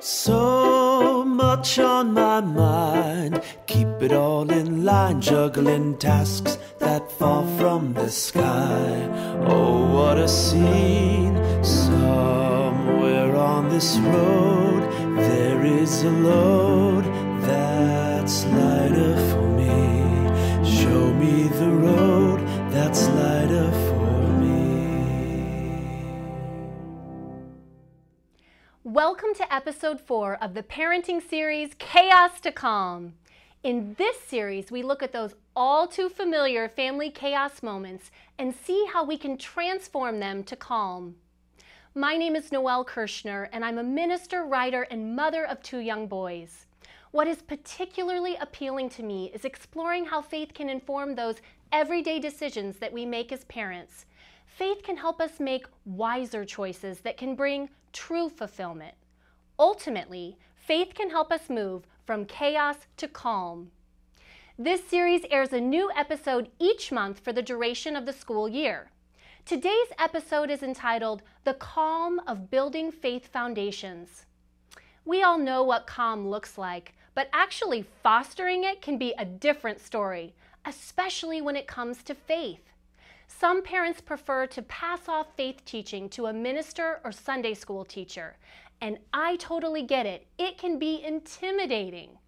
So much on my mind, keep it all in line, juggling tasks that fall from the sky. Oh, what a scene, somewhere on this road, there is a load that's lighter for me. Show me the road that's lighter for me. Welcome to episode 4 of the parenting series, Chaos to Calm. In this series, we look at those all too familiar family chaos moments and see how we can transform them to calm. My name is Noelle Kirshner, and I'm a minister, writer, and mother of 2 young boys. What is particularly appealing to me is exploring how faith can inform those everyday decisions that we make as parents. Faith can help us make wiser choices that can bring true fulfillment. Ultimately, faith can help us move from chaos to calm. This series airs a new episode each month for the duration of the school year. Today's episode is entitled, The Calm of Building Faith Foundations. We all know what calm looks like, but actually fostering it can be a different story, especially when it comes to faith. Some parents prefer to pass off faith teaching to a minister or Sunday school teacher, and I totally get it. It can be intimidating.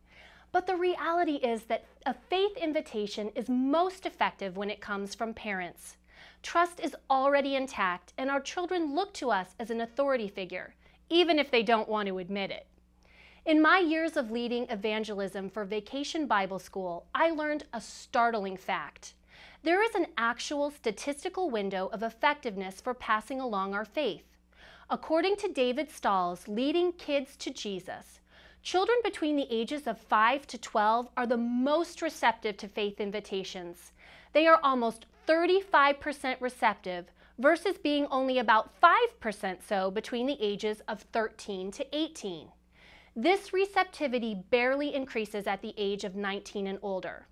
But the reality is that a faith invitation is most effective when it comes from parents. Trust is already intact, and our children look to us as an authority figure, even if they don't want to admit it. In my years of leading evangelism for Vacation Bible School, I learned a startling fact. There is an actual statistical window of effectiveness for passing along our faith. According to David Stahl's Leading Kids to Jesus, children between the ages of 5 to 12 are the most receptive to faith invitations. They are almost 35% receptive versus being only about 5% so between the ages of 13 to 18. This receptivity barely increases at the age of 19 and older.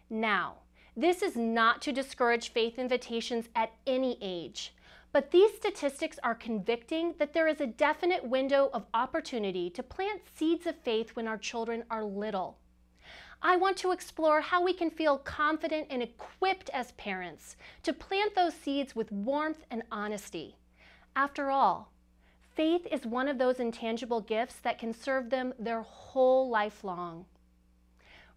Now, this is not to discourage faith invitations at any age, but these statistics are convicting that there is a definite window of opportunity to plant seeds of faith when our children are little. I want to explore how we can feel confident and equipped as parents to plant those seeds with warmth and honesty. After all, faith is one of those intangible gifts that can serve them their whole life long.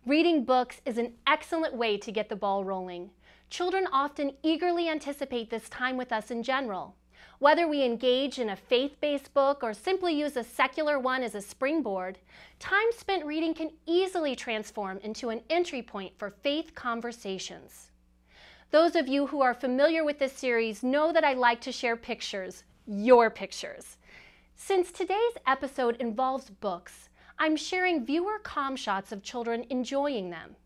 Reading books is an excellent way to get the ball rolling. Children often eagerly anticipate this time with us in general. Whether we engage in a faith-based book or simply use a secular one as a springboard, time spent reading can easily transform into an entry point for faith conversations. Those of you who are familiar with this series know that I like to share pictures, your pictures. Since today's episode involves books, I'm sharing viewer calm shots of children enjoying them.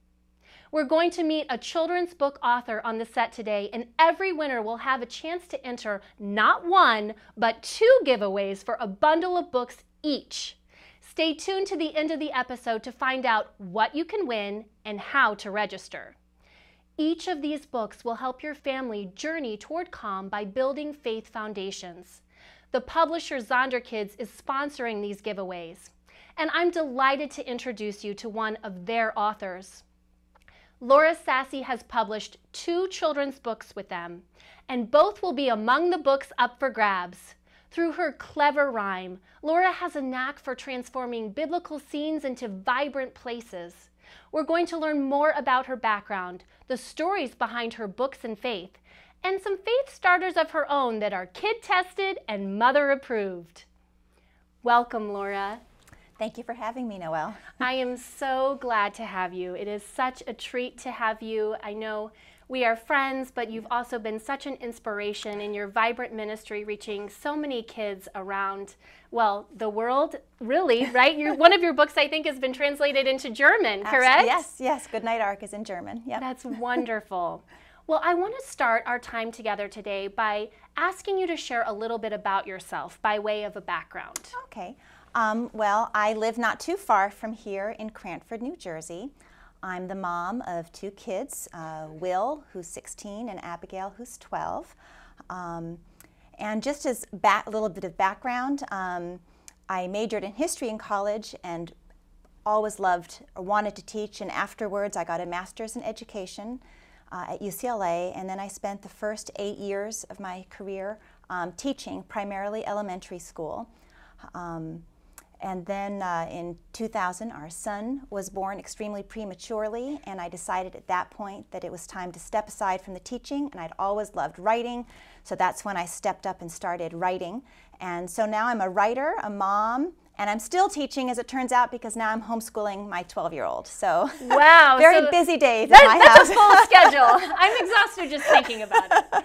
We're going to meet a children's book author on the set today, and every winner will have a chance to enter not 1, but 2 giveaways for a bundle of books each. Stay tuned to the end of the episode to find out what you can win and how to register. Each of these books will help your family journey toward calm by building faith foundations. The publisher Zonderkidz is sponsoring these giveaways, and I'm delighted to introduce you to one of their authors. Laura Sassi has published 2 children's books with them, and both will be among the books up for grabs. Through her clever rhyme, Laura has a knack for transforming biblical scenes into vibrant places. We're going to learn more about her background, the stories behind her books and faith, and some faith starters of her own that are kid-tested and mother-approved. Welcome, Laura. Thank you for having me, Noelle. I am so glad to have you. It is such a treat to have you. I know we are friends, but you've also been such an inspiration in your vibrant ministry, reaching so many kids around, well, the world, really, right? One of your books, I think, has been translated into German, correct? Yes. Good Night Ark is in German. Yep. That's wonderful. Well, I want to start our time together today by asking you to share a little bit about yourself by way of a background. Okay. Well, I live not too far from here in Cranford, New Jersey. I'm the mom of 2 kids, Will, who's 16, and Abigail, who's 12. And just as a little bit of background, I majored in history in college and always loved or wanted to teach, and afterwards I got a master's in education at UCLA, and then I spent the first 8 years of my career teaching primarily elementary school. And then in 2000, our son was born extremely prematurely, and I decided at that point that it was time to step aside from the teaching, and I'd always loved writing, so that's when I stepped up and started writing. And so now I'm a writer, a mom, and I'm still teaching, as it turns out, because now I'm homeschooling my 12-year-old. So wow, very busy days at my house. That's a full schedule. I'm exhausted just thinking about it.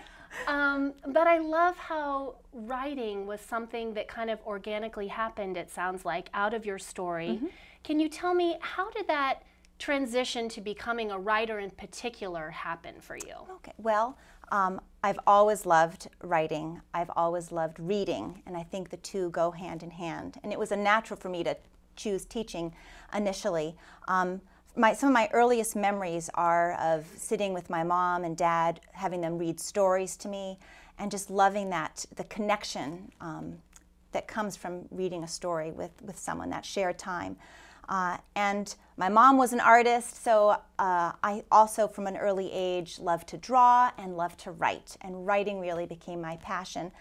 But I love how writing was something that kind of organically happened, it sounds like, out of your story. Mm-hmm. Can you tell me, how did that transition to becoming a writer in particular happen for you? Okay, well, I've always loved writing. I've always loved reading, and I think the two go hand in hand. And it was a natural for me to choose teaching initially. Some of my earliest memories are of sitting with my mom and dad, having them read stories to me, and just loving the connection that comes from reading a story with someone, that shared time. And my mom was an artist, so I also, from an early age, loved to draw and loved to write, and writing really became my passion.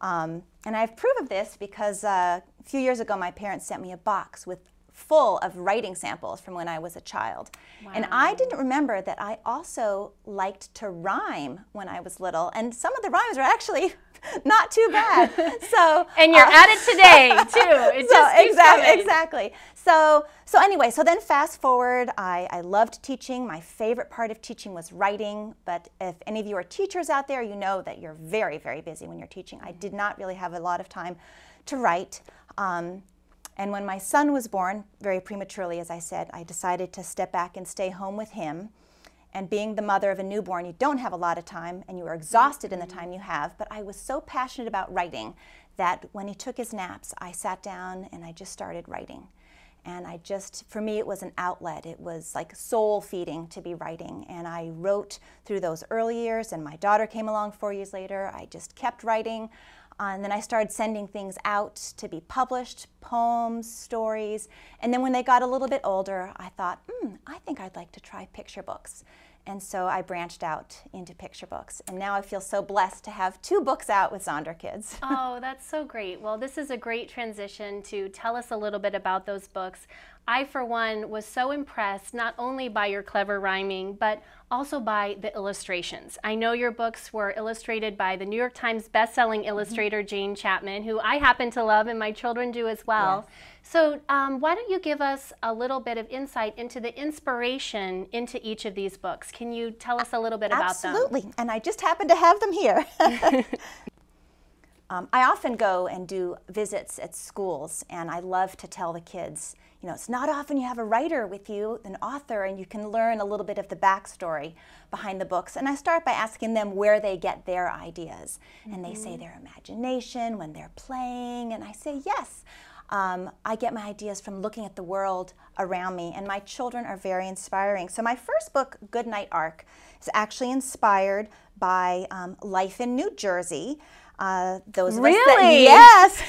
And I have proof of this because a few years ago my parents sent me a box full of writing samples from when I was a child. Wow. And I didn't remember that I also liked to rhyme when I was little, and some of the rhymes were actually not too bad. So and you're at it today too. It just keeps coming. Exactly. So anyway, so then fast forward, I loved teaching. My favorite part of teaching was writing, but if any of you are teachers out there, you know that you're very, very busy when you're teaching. I did not really have a lot of time to write. And when my son was born, very prematurely, as I said, I decided to step back and stay home with him. And being the mother of a newborn, you don't have a lot of time, and you are exhausted in the time you have. But I was so passionate about writing that when he took his naps, I sat down and I just started writing. And for me, it was an outlet. It was like soul feeding to be writing. And I wrote through those early years, and my daughter came along 4 years later. I just kept writing. And then I started sending things out to be published, poems, stories. And then when they got a little bit older, I thought, I think I'd like to try picture books. And so I branched out into picture books. And now I feel so blessed to have 2 books out with Zonderkidz. Oh, that's so great. Well, this is a great transition to tell us a little bit about those books. I, for one, was so impressed not only by your clever rhyming, but also by the illustrations. I know your books were illustrated by the New York Times bestselling illustrator Jane Chapman, who I happen to love and my children do as well. Yes. So why don't you give us a little bit of insight into the inspiration into each of these books? Can you tell us a little bit about them? Absolutely, and I just happen to have them here. I often go and do visits at schools, and I love to tell the kids, you know, it's not often you have a writer with you, an author, and you can learn a little bit of the backstory behind the books. And I start by asking them where they get their ideas. And they say their imagination when they're playing, and I say, yes. I get my ideas from looking at the world around me, and my children are very inspiring. So my first book, Goodnight Ark, is actually inspired by life in New Jersey. Those of us really? Yes.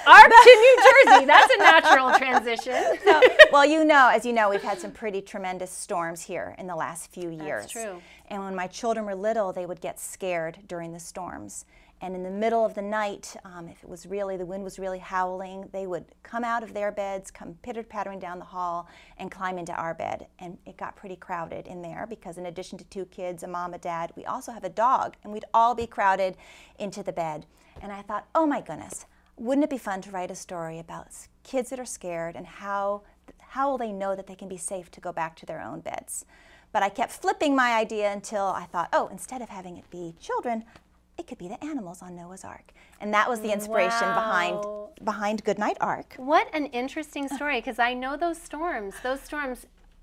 Ark to New Jersey. That's a natural transition. So, well, as you know, we've had some pretty tremendous storms here in the last few years. That's true. And when my children were little, they would get scared during the storms. And in the middle of the night, if the wind was really howling, they would come out of their beds, come pitter-pattering down the hall, and climb into our bed. And it got pretty crowded in there because in addition to 2 kids, a mom, a dad, we also have a dog, and we'd all be crowded into the bed. And I thought, oh my goodness, wouldn't it be fun to write a story about kids that are scared and how will they know that they can be safe to go back to their own beds? But I kept flipping my idea until I thought, oh, instead of having it be children, it could be the animals on Noah's Ark. And that was the inspiration behind Goodnight Ark. What an interesting story, because I know those storms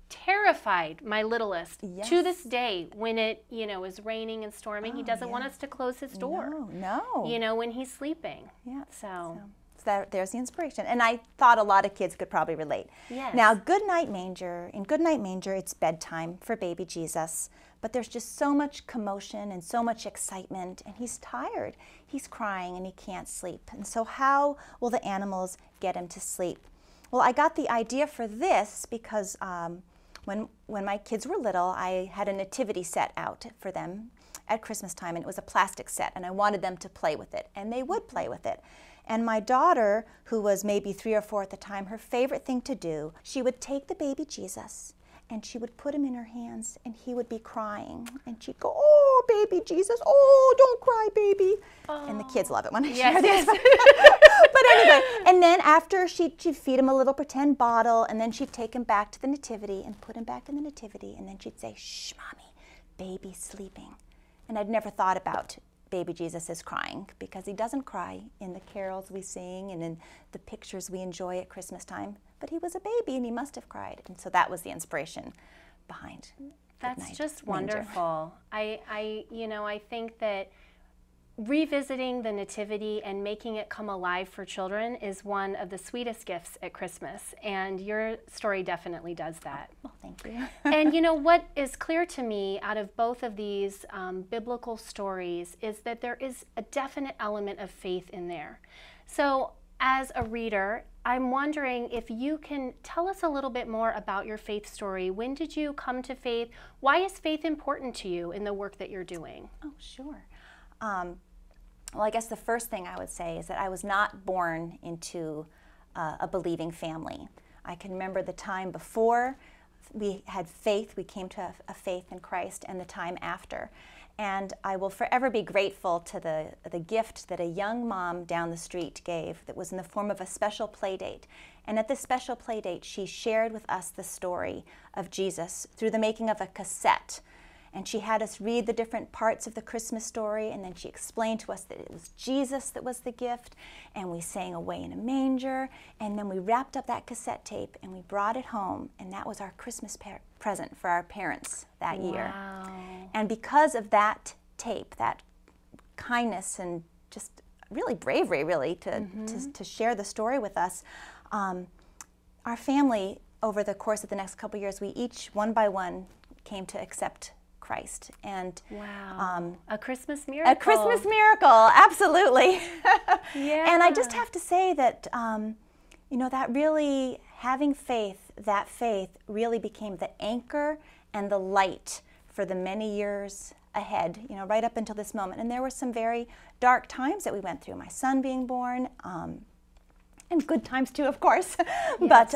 terrified my littlest. Yes. To this day, when it, is raining and storming, he doesn't want us to close his door. No. When he's sleeping. Yeah. So So there's the inspiration. And I thought a lot of kids could probably relate. Yes. Now, Goodnight Manger, in Goodnight Manger, it's bedtime for baby Jesus, but there's just so much commotion and so much excitement, and he's tired. He's crying and he can't sleep. And so how will the animals get him to sleep? Well, I got the idea for this because when my kids were little, I had a nativity set out for them at Christmas time, and it was a plastic set, and I wanted them to play with it, and they would play with it. And my daughter, who was maybe 3 or 4 at the time, her favorite thing to do, she would take the baby Jesus and she would put him in her hands, and he would be crying, and she'd go, "Oh, baby Jesus, oh, don't cry, baby." Oh. And the kids love it when I share this. But anyway, and then after she'd feed him a little pretend bottle, and then she'd take him back to the nativity and put him back in the nativity, and then she'd say, "Shh, Mommy, baby's sleeping." And I'd never thought about baby Jesus is crying, because he doesn't cry in the carols we sing and in the pictures we enjoy at Christmas time. But he was a baby and he must have cried. And so that was the inspiration behind That's just wonderful. I think that revisiting the Nativity and making it come alive for children is one of the sweetest gifts at Christmas, and your story definitely does that. Well, thank you. And you know what is clear to me out of both of these biblical stories is that there is a definite element of faith in there. So as a reader, I'm wondering if you can tell us a little bit more about your faith story. When did you come to faith? Why is faith important to you in the work that you're doing? Oh, sure. Well, I guess the first thing I would say is that I was not born into a believing family. I can remember the time before we had faith, we came to a faith in Christ, and the time after. And I will forever be grateful to the gift that a young mom down the street gave that was in the form of a special play date. And at this special play date, she shared with us the story of Jesus through the making of a cassette. And she had us read the different parts of the Christmas story, and then she explained to us that it was Jesus that was the gift, and we sang Away in a Manger, and then we wrapped up that cassette tape and we brought it home, and that was our Christmas present for our parents that year. And because of that tape, that kindness and just really bravery, really, to share the story with us, our family, over the course of the next couple of years, we each, one by one, came to accept Christ. And a Christmas miracle. A Christmas miracle, absolutely. Yeah. And I just have to say that, that really, having faith, that faith really became the anchor and the light for the many years ahead, right up until this moment. And there were some very dark times that we went through, my son being born, and good times too, of course. Yes. But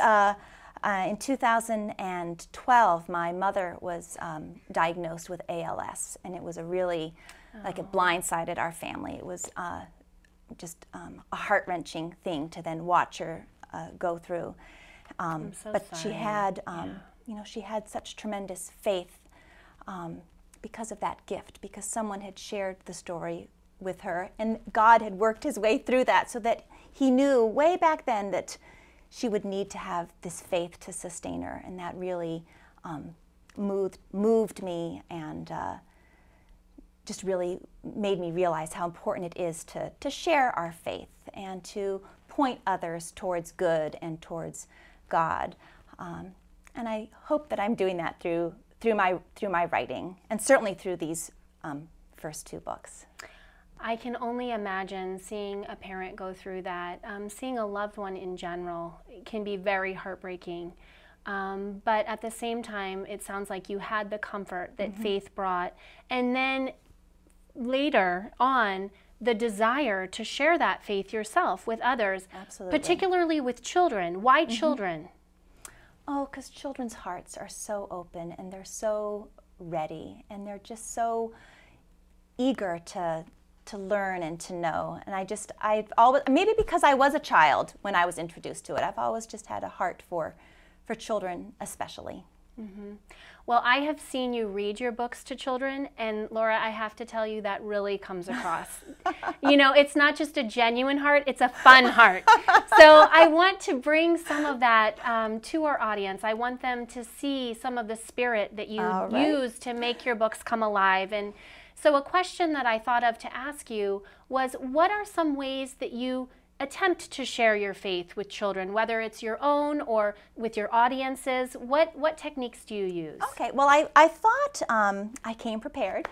in 2012, my mother was diagnosed with ALS, and it was a really, it blindsided our family. It was just a heart-wrenching thing to then watch her go through. I'm so but sorry. she had, she had such tremendous faith because of that gift, because someone had shared the story with her, and God had worked his way through that so that he knew way back then that she would need to have this faith to sustain her, and that really moved me and just really made me realize how important it is to share our faith and to point others towards good and towards God. And I hope that I'm doing that through my writing, and certainly through these first 2 books. I can only imagine seeing a parent go through that. Seeing a loved one in general can be very heartbreaking. But at the same time, it sounds like you had the comfort that faith brought. And then later on, the desire to share that faith yourself with others. Absolutely. Particularly with children. Why children? Oh, because children's hearts are so open, and they're so ready, and they're just so eager to learn and to know. And I've always, maybe because I was a child when I was introduced to it, I've always just had a heart for children especially. Well, I have seen you read your books to children, and Laura, I have to tell you that really comes across. It's not just a genuine heart, it's a fun heart. So I want to bring some of that to our audience. I want them to see some of the spirit that you use to make your books come alive. And so a question that I thought of to ask you was, what are some ways that you attempt to share your faith with children, whether it's your own or with your audiences? What techniques do you use? Okay, well, I thought I came prepared.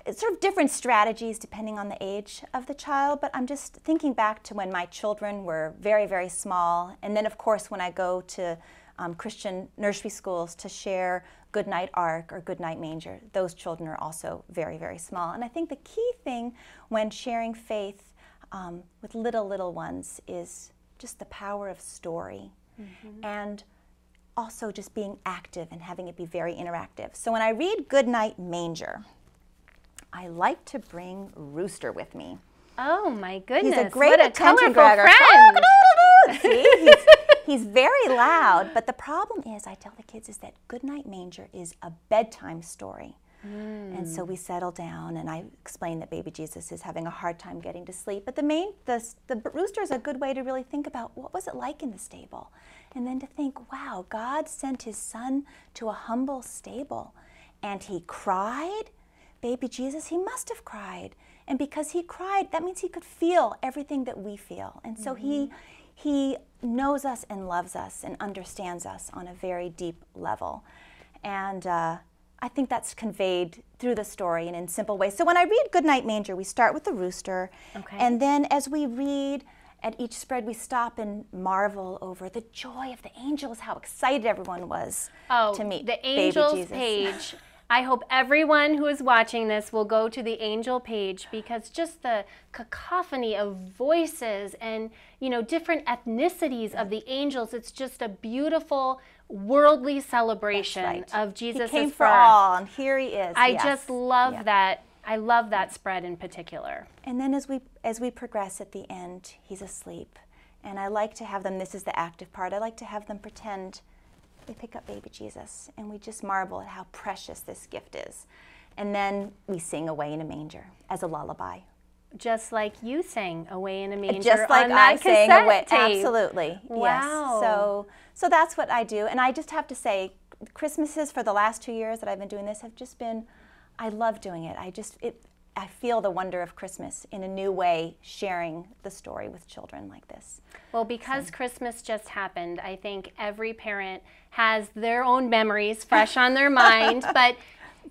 It's sort of different strategies depending on the age of the child, but I'm just thinking back to when my children were very, very small, and then of course when I go to Christian nursery schools to share Goodnight Ark or Goodnight Manger. Those children are also very, very small. And I think the key thing when sharing faith with little ones is just the power of story, and also just being active and having it be very interactive. So when I read Goodnight Manger, I like to bring Rooster with me. Oh my goodness. He's a great attention grabber. See, he's very loud, but the problem is, I tell the kids, is that Goodnight Manger is a bedtime story. And so we settle down and I explain that baby Jesus is having a hard time getting to sleep. But the rooster is a good way to really think about what was it like in the stable. And then to think, wow, God sent his son to a humble stable and he cried. Baby Jesus, he must have cried. And because he cried, that means he could feel everything that we feel. And so he knows us and loves us and understands us on a very deep level. And I think that's conveyed through the story and in simple ways. So when I read Goodnight Manger, we start with the rooster. Okay. And then as we read at each spread, we stop and marvel over the joy of the angels, how excited everyone was to meet the baby angels Jesus. Page. I hope everyone who is watching this will go to the angel page, because just the cacophony of voices and, you know, different ethnicities of the angels, it's just a beautiful worldly celebration of Jesus' He came birth. for all, and here he is. I just love that. I love that spread in particular. And then as we progress at the end, he's asleep. And I like to have them, this is the active part, I like to have them pretend they pick up baby Jesus, and we just marvel at how precious this gift is. And then we sing Away in a Manger as a lullaby. Just like you sang Away in a Manger just like on that I sang Away, tape. absolutely. Wow. Yes. So that's what I do. And I just have to say, Christmases for the last 2 years that I've been doing this have just been, I love doing it. I feel the wonder of Christmas in a new way, sharing the story with children like this. Well, because Christmas just happened, I think every parent has their own memories fresh on their mind, but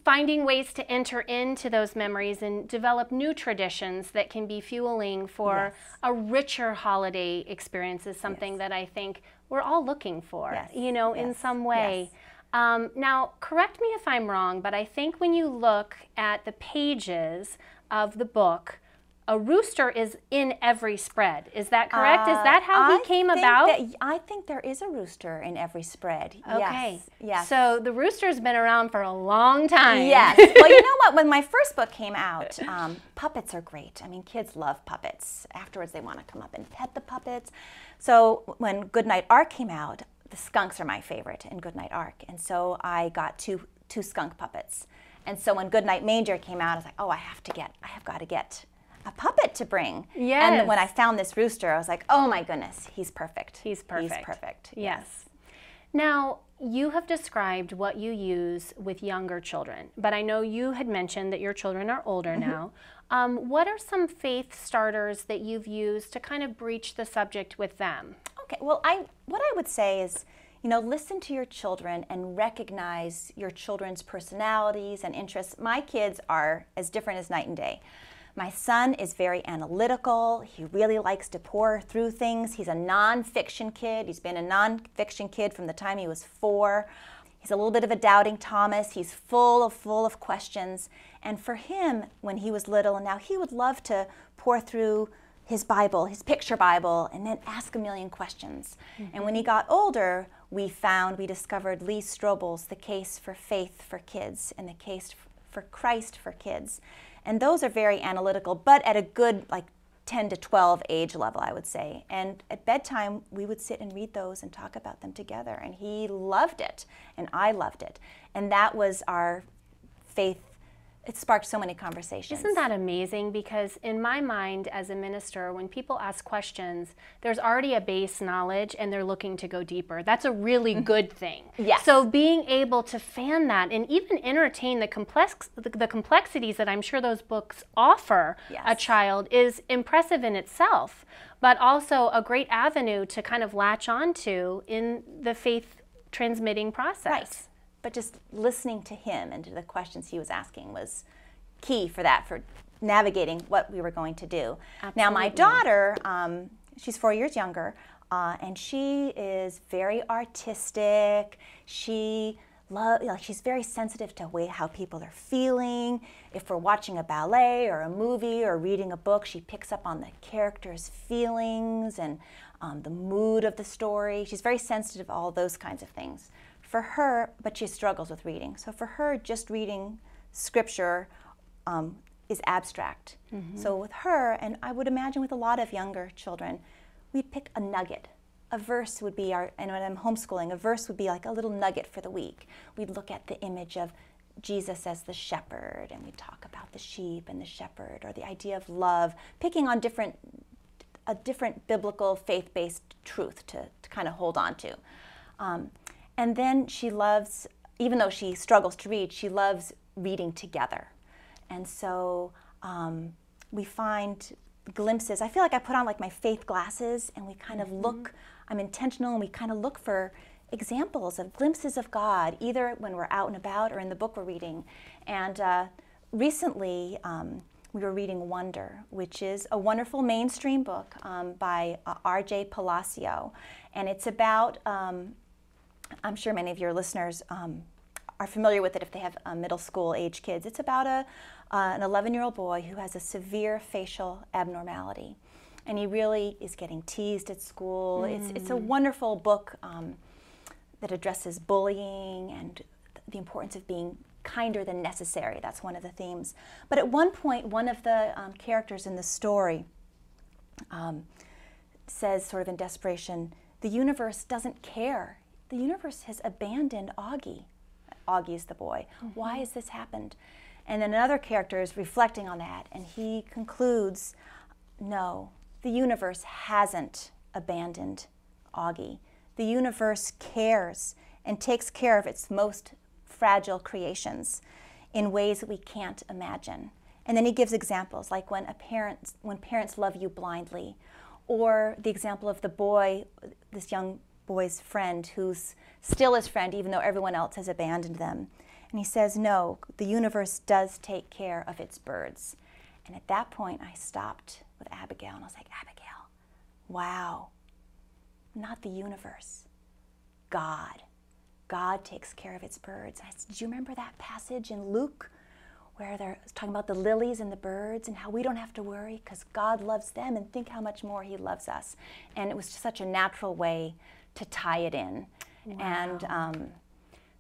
finding ways to enter into those memories and develop new traditions that can be fueling for a richer holiday experience is something that I think we're all looking for, you know, in some way. Now, correct me if I'm wrong, but I think when you look at the pages of the book, a rooster is in every spread. Is that correct? Is that how he came about? I think there is a rooster in every spread. Okay. Yes. So the rooster's been around for a long time. Yes. Well, you know what? When my first book came out, puppets are great. I mean, kids love puppets. Afterwards, they want to come up and pet the puppets. So when Goodnight Ark came out, the skunks are my favorite in Goodnight Ark. And so I got two skunk puppets. And so when Goodnight Manger came out, I was like, oh, I have got to get a puppet to bring. Yes. And when I found this rooster, I was like, oh my goodness, he's perfect. He's perfect. He's perfect. Yes. Now, you have described what you use with younger children, but I know you had mentioned that your children are older now. What are some faith starters that you've used to kind of breach the subject with them? Okay, well, what I would say is, you know, listen to your children and recognize your children's personalities and interests. My kids are as different as night and day. My son is very analytical. He really likes to pore through things. He's a nonfiction kid. He's been a nonfiction kid from the time he was 4. He's a little bit of a doubting Thomas. He's full of questions. And for him, when he was little, and now he would love to pore through his Bible, his picture Bible, and then ask a million questions. And when he got older, we discovered Lee Strobel's The Case for Faith for Kids and The Case for Christ for Kids. And those are very analytical, but at a good, like, 10 to 12 age level, I would say. And at bedtime, we would sit and read those and talk about them together. And he loved it, and I loved it. And that was our faith it sparked so many conversations. Isn't that amazing? Because in my mind as a minister, when people ask questions, there's already a base knowledge and they're looking to go deeper. That's a really good thing. Yes. So being able to fan that and even entertain the complexities that I'm sure those books offer a child is impressive in itself, but also a great avenue to kind of latch onto in the faith transmitting process. Right. But just listening to him and to the questions he was asking was key for that, for navigating what we were going to do. Absolutely. Now, my daughter, she's 4 years younger, and she is very artistic. She's very sensitive to how people are feeling. If we're watching a ballet or a movie or reading a book, she picks up on the characters' feelings and the mood of the story. She's very sensitive to all those kinds of things. For her, but she struggles with reading. So for her, just reading scripture is abstract. So with her, and I would imagine with a lot of younger children, we pick a nugget. A verse would be and when I'm homeschooling, a verse would be like a little nugget for the week. We'd look at the image of Jesus as the shepherd, and we'd talk about the sheep and the shepherd, or the idea of love, picking on a different biblical faith-based truth to kind of hold on to. And then she loves, even though she struggles to read, she loves reading together. And so we find glimpses. I feel like I put on like my faith glasses and we kind of look, I'm intentional, and we kind of look for examples of glimpses of God, either when we're out and about or in the book we're reading. And recently we were reading Wonder, which is a wonderful mainstream book by R.J. Palacio. And it's about, I'm sure many of your listeners are familiar with it if they have middle school age kids. It's about an 11-year-old boy who has a severe facial abnormality. And he really is getting teased at school. It's a wonderful book that addresses bullying and the importance of being kinder than necessary. That's one of the themes. But at one point, one of the characters in the story says, sort of in desperation, the universe doesn't care. The universe has abandoned Augie. Augie is the boy. Why has this happened? And then another character is reflecting on that, and he concludes, no, the universe hasn't abandoned Augie. The universe cares and takes care of its most fragile creations in ways that we can't imagine. And then he gives examples, like when parents love you blindly, or the example of the boy, this young boy's friend who's still his friend even though everyone else has abandoned them. And he says, no, the universe does take care of its birds. And at that point I stopped with Abigail and I was like, Abigail, wow, not the universe, God. God takes care of its birds. I said, do you remember that passage in Luke where they're talking about the lilies and the birds and how we don't have to worry because God loves them, and think how much more he loves us. And it was just such a natural way to tie it in. Wow. And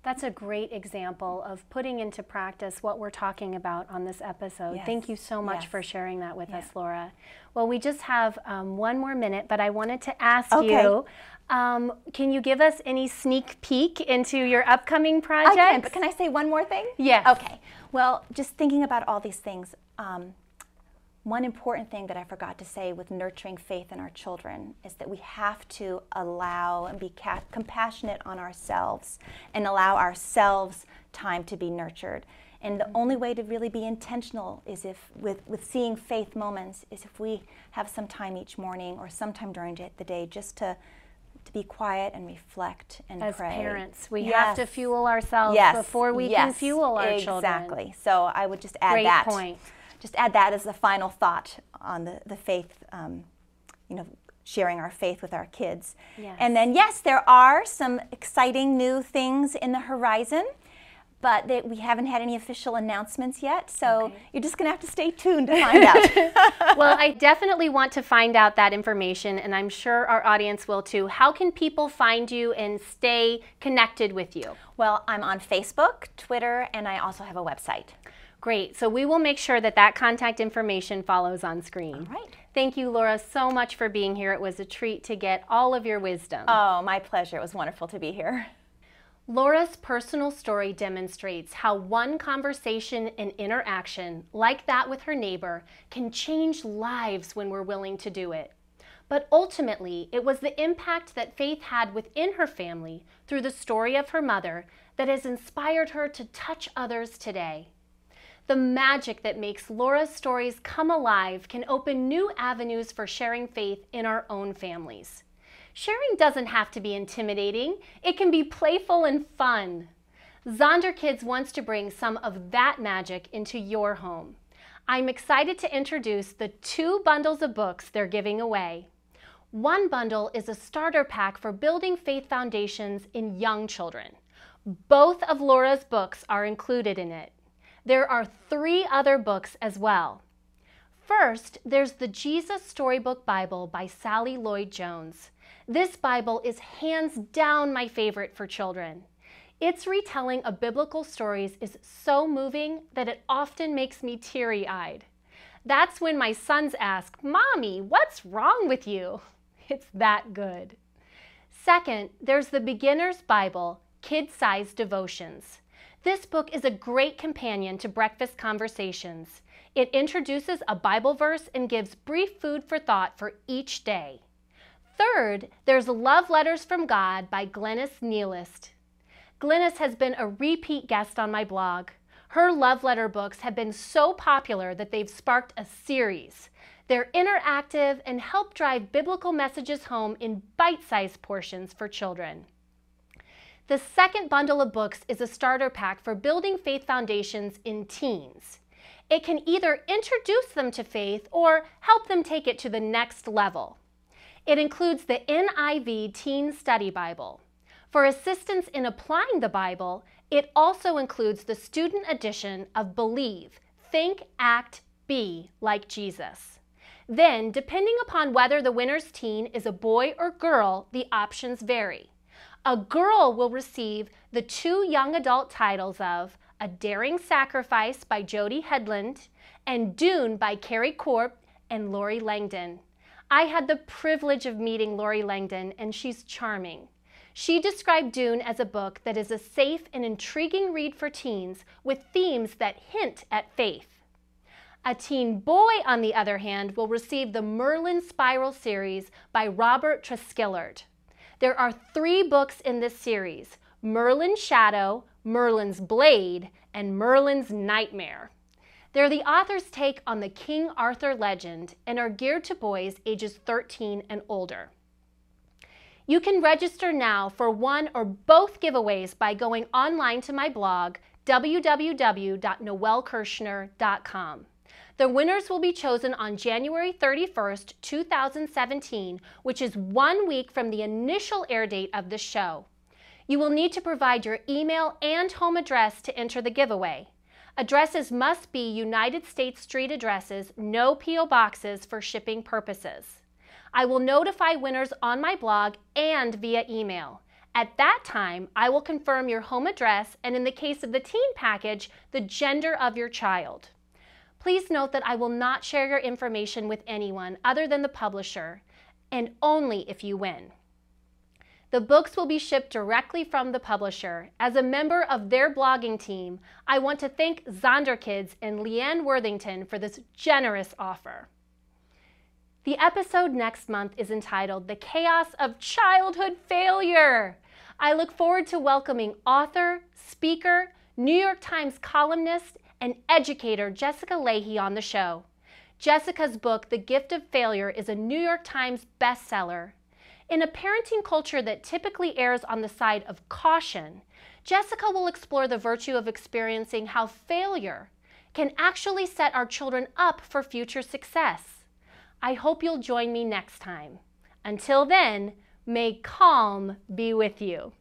that's a great example of putting into practice what we're talking about on this episode. Yes. Thank you so much Yes. for sharing that with Yeah. us, Laura. Well, we just have one more minute, but I wanted to ask Okay. you, can you give us any sneak peek into your upcoming projects? I can, but can I say one more thing? Yes. Okay. Well, just thinking about all these things, one important thing that I forgot to say with nurturing faith in our children is that we have to allow and be compassionate on ourselves and allow ourselves time to be nurtured. And the only way to really be intentional is if, with seeing faith moments, is if we have some time each morning or sometime during the day just to be quiet and reflect and As pray. parents, we Yes. have to fuel ourselves Yes. before we Yes. can fuel our children. Exactly. So I would just add Great that. point. Just add that as the final thought on the faith, sharing our faith with our kids. Yes. And then, yes, there are some exciting new things in the horizon, but we haven't had any official announcements yet, so Okay. you're just going to have to stay tuned to find out. Well, I definitely want to find out that information, and I'm sure our audience will too. How can people find you and stay connected with you? Well, I'm on Facebook, Twitter, and I also have a website. Great. So we will make sure that that contact information follows on screen. All right. Thank you, Laura, so much for being here. It was a treat to get all of your wisdom. Oh, my pleasure. It was wonderful to be here. Laura's personal story demonstrates how one conversation and interaction, like that with her neighbor, can change lives when we're willing to do it. But ultimately, it was the impact that Faith had within her family through the story of her mother that has inspired her to touch others today. The magic that makes Laura's stories come alive can open new avenues for sharing faith in our own families. Sharing doesn't have to be intimidating. It can be playful and fun. Zonderkidz wants to bring some of that magic into your home. I'm excited to introduce the 2 bundles of books they're giving away. One bundle is a starter pack for building faith foundations in young children. Both of Laura's books are included in it. There are 3 other books as well. First, there's the Jesus Storybook Bible by Sally Lloyd-Jones. This Bible is hands down my favorite for children. Its retelling of biblical stories is so moving that it often makes me teary-eyed. That's when my sons ask, "Mommy, what's wrong with you?" It's that good. Second, there's the Beginner's Bible, Kid-Sized Devotions. This book is a great companion to breakfast conversations. It introduces a Bible verse and gives brief food for thought for each day. Third, there's Love Letters from God by Glennis Nealist. Glennis has been a repeat guest on my blog. Her love letter books have been so popular that they've sparked a series. They're interactive and help drive biblical messages home in bite-sized portions for children. The second bundle of books is a starter pack for building faith foundations in teens. It can either introduce them to faith or help them take it to the next level. It includes the NIV Teen Study Bible. For assistance in applying the Bible, it also includes the student edition of Believe, Think, Act, Be Like Jesus. Then, depending upon whether the winner's teen is a boy or girl, the options vary. A girl will receive the 2 young adult titles of A Daring Sacrifice by Jody Headland and Dune by Carrie Corp and Lori Langdon. I had the privilege of meeting Lori Langdon, and she's charming. She described Dune as a book that is a safe and intriguing read for teens with themes that hint at faith. A teen boy, on the other hand, will receive the Merlin Spiral series by Robert Treskillard. There are 3 books in this series: Merlin's Shadow, Merlin's Blade, and Merlin's Nightmare. They're the author's take on the King Arthur legend and are geared to boys ages 13 and older. You can register now for one or both giveaways by going online to my blog, www.noelkirshner.com. The winners will be chosen on January 31st, 2017, which is 1 week from the initial air date of the show. You will need to provide your email and home address to enter the giveaway. Addresses must be United States street addresses, no P.O. boxes for shipping purposes. I will notify winners on my blog and via email. At that time, I will confirm your home address and, in the case of the teen package, the gender of your child. Please note that I will not share your information with anyone other than the publisher, and only if you win. The books will be shipped directly from the publisher. As a member of their blogging team, I want to thank Zonderkidz and Leanne Worthington for this generous offer. The episode next month is entitled The Chaos of Childhood Failure. I look forward to welcoming author, speaker, New York Times columnist, and educator Jessica Leahy on the show. Jessica's book, The Gift of Failure, is a New York Times bestseller. In a parenting culture that typically errs on the side of caution, Jessica will explore the virtue of experiencing how failure can actually set our children up for future success. I hope you'll join me next time. Until then, may calm be with you.